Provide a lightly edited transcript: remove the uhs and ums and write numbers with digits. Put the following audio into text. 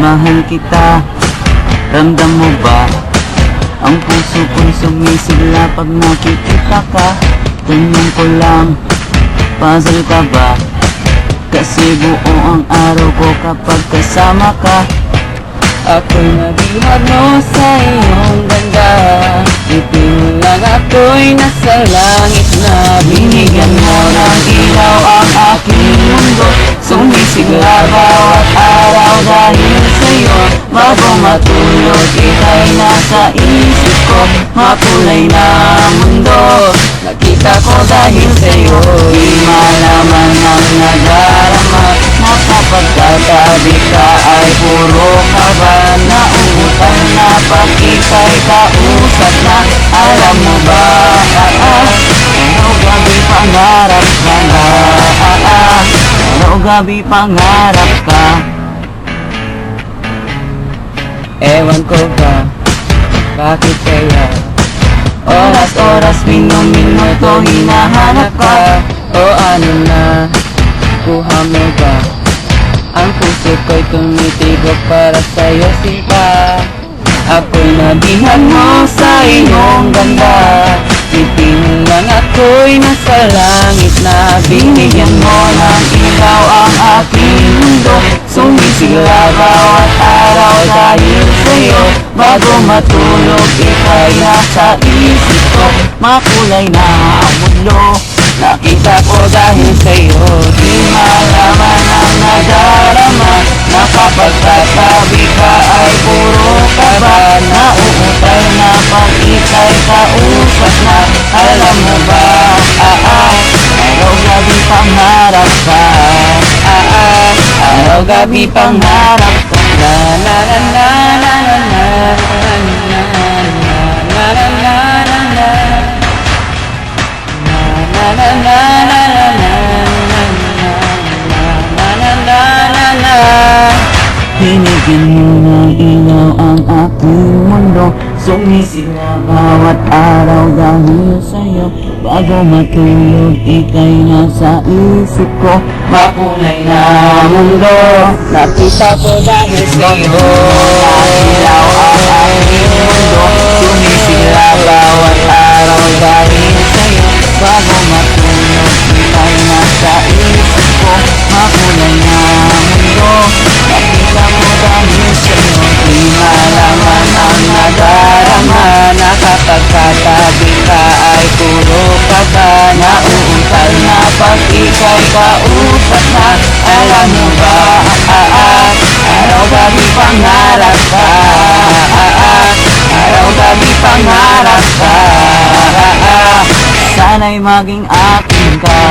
mahal kita. Ramdam mo ba? Ang puso ko'y sumisigla pag nakikita ka. Ganyan ko lang, puzzle ka ba? Kasi buo ang araw ko kapag kasama ka. Ako'y nabihag mo sa iyong ganda. Ngiti mo lang ako'y nasa langit na. Binigyan mo ng ilaw ang aking mundo. Sumisigla bawat araw dahil sa'yo. Bago matulog, ika'y nasa isip ko. Makulay na ang mundo, nakita ko dahil sa'yo. Di malaman ang nadarama, na kapag katabi ka ay puro kaba. Nauutal na pag ika'y kausap na. Alam mo ba, araw gabi pangarap ka na. Araw gabi pangarap ka. Ewan ko ba, bakit kaya Oras-oras, minuto hinahanap ka. O ano na, kuha mo ba? Ang puso ko'y tumitibok para sa'yo sipa. Ako'y nabihag mo sa iyong ganda. Ngiti mo lang ako'y nasa langit na. Binigyan mo ng ilaw ang aking mundo. Sumisigla bawat araw dahil sa'yo. Bago matulog, ika'y nasa isip ko. Makulay na ang mundo, nakita ko dahil sa'yo. Di malaman ang nadarama, na kapag katabi ka ay puro kaba. Nauutal na pag ika'y kausap na. Alam mo ba, araw gabi pangarap ka. Araw gabi pangarap ka. Na na na na na na na na na na na na. Na na na na na na na. Binigyan mo ng ilaw ang aking mundo. Sumisigla bawat araw dahil sa'yo. Bago matulog, ika'y nasa isip ko. Makulay na mundo, Nakita ko dahil sa'yo. ilaw ang aking mundo. Sumisigla bawat araw dahil sa'yo. Bago matulog, ika'y nasa isip ko. Makulay na mundo, nakita mo dahil sa'yo. Di malaman ang nadarama, Na kapag katabi ka ay puro kaba. nauutal na pag ika'y kausap na. Alam mo ba, araw gabi pangarap ka. Araw gabi pangarap ka. Sana'y maging akin ka.